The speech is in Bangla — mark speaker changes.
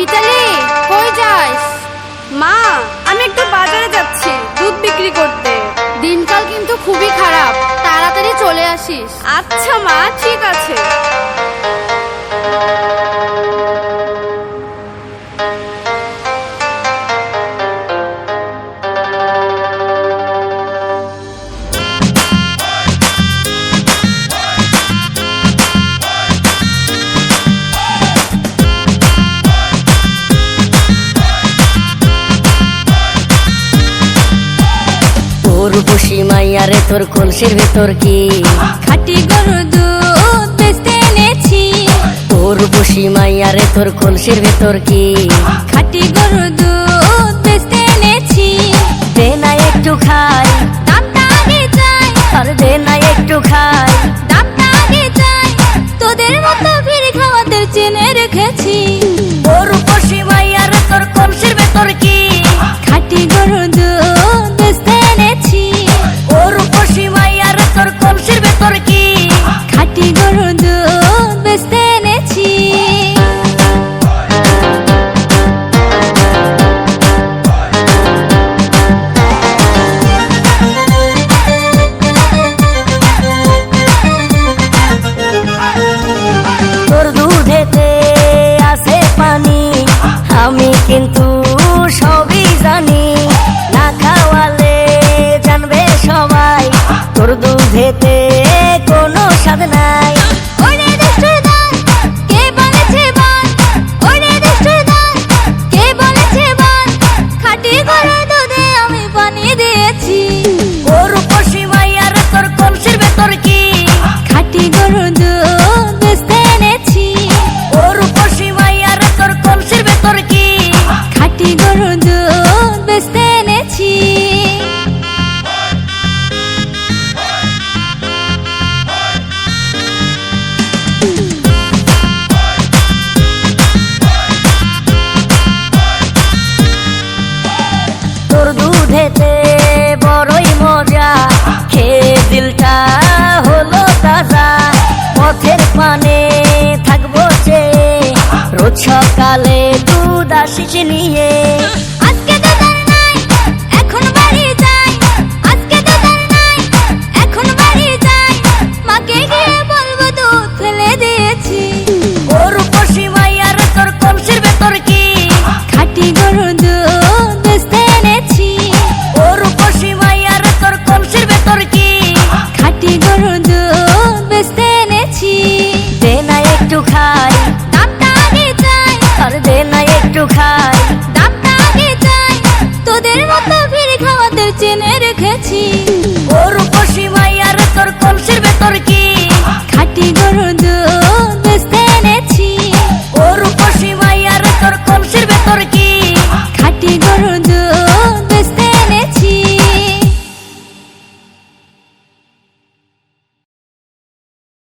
Speaker 1: মিতালি, কই যাস?
Speaker 2: মা, আমি একটু বাজারে যাচ্ছি দুধ বিক্রি করতে।
Speaker 1: দিনকাল কিন্তু খুবই খারাপ, তাড়াতাড়ি চলে আসিস।
Speaker 2: আচ্ছা মা, ঠিক আছে।
Speaker 3: রূপসী মাইয়ারে তোর কলসির ভেতর কি
Speaker 1: খাঁটি গরুর দুধ বেচতে এনেছি।
Speaker 3: রূপসী মাইয়ারে তোর কলসির ভেতর কি
Speaker 1: খাঁটি গরুর দুধ বেচতে এনেছি।
Speaker 3: দে না একটু খাই,
Speaker 1: দামটা আগে চাই,
Speaker 3: আর দে না একটু খাই।
Speaker 1: দামটা আগে চাই, তোদের মতো ভিড় খাওয়াতে চেনে রেখেছি।
Speaker 3: রূপসী মাইয়ারে তোর কলসির ভেতর কি
Speaker 1: খাঁটি গরুর দুধ বেচতে এনেছি।
Speaker 3: রূপসী মাইয়ারে তোর কলসির ভেতর কি
Speaker 1: খাঁটি গরুর দুধ বেচতে এনেছি।
Speaker 3: তোর দুধেতে আছে পানি, আমি কিন্তু সবই জানি। না খাওয়ালে জানবে সবাই তোর দুধেতে কোনো স্বাদ নাই।
Speaker 1: ওরে দুষ্টুর দল, কে বলেছে বল? ওরে দুষ্টুর দল, কে বলেছে বল? খাঁটি গরুর দুধে আমি পানি দিয়েছি।
Speaker 3: রূপসী মাইয়ারে তোর কলসির ভেতর কি
Speaker 1: খাঁটি গরুর দুধ বেচতে এনেছি।
Speaker 3: রূপসী মাইয়ারে তোর কলসির ভেতর কি
Speaker 1: খাঁটি গরুর দুধ বেচতে এনেছি।
Speaker 3: তোর দুধেতে বড়ই মজা, খেয়ে দিলটা হলো তাজা। পথের পানে থাকবো চেয়ে, রোজ সকালে দুধ আসিস নিয়ে।
Speaker 1: আজকে তো তার নাই, এখন বাড়ি যাই। আজকে তো তার নাই, এখন বাড়ি যাই। মাকে গিয়ে বলবো দুধ ফেলে দিয়েছি।
Speaker 3: রূপসী মাইয়ারে তোর কলসির ভেতর কি
Speaker 1: খাঁটি গরুর দুধ বেচতে এনেছি।
Speaker 3: রূপসী মাইয়ারে তোর কলসির ভেতর কি
Speaker 1: খাঁটি গরুর দুধ বেচতে এনেছি।
Speaker 3: দে না একটু খাই,
Speaker 1: দামটা আগে চাই,
Speaker 3: আর দে না একটু খাই।
Speaker 1: দামটা আগে চাই, তোদের মতো ভিড় খাওয়াতে চেনে রেখেছি।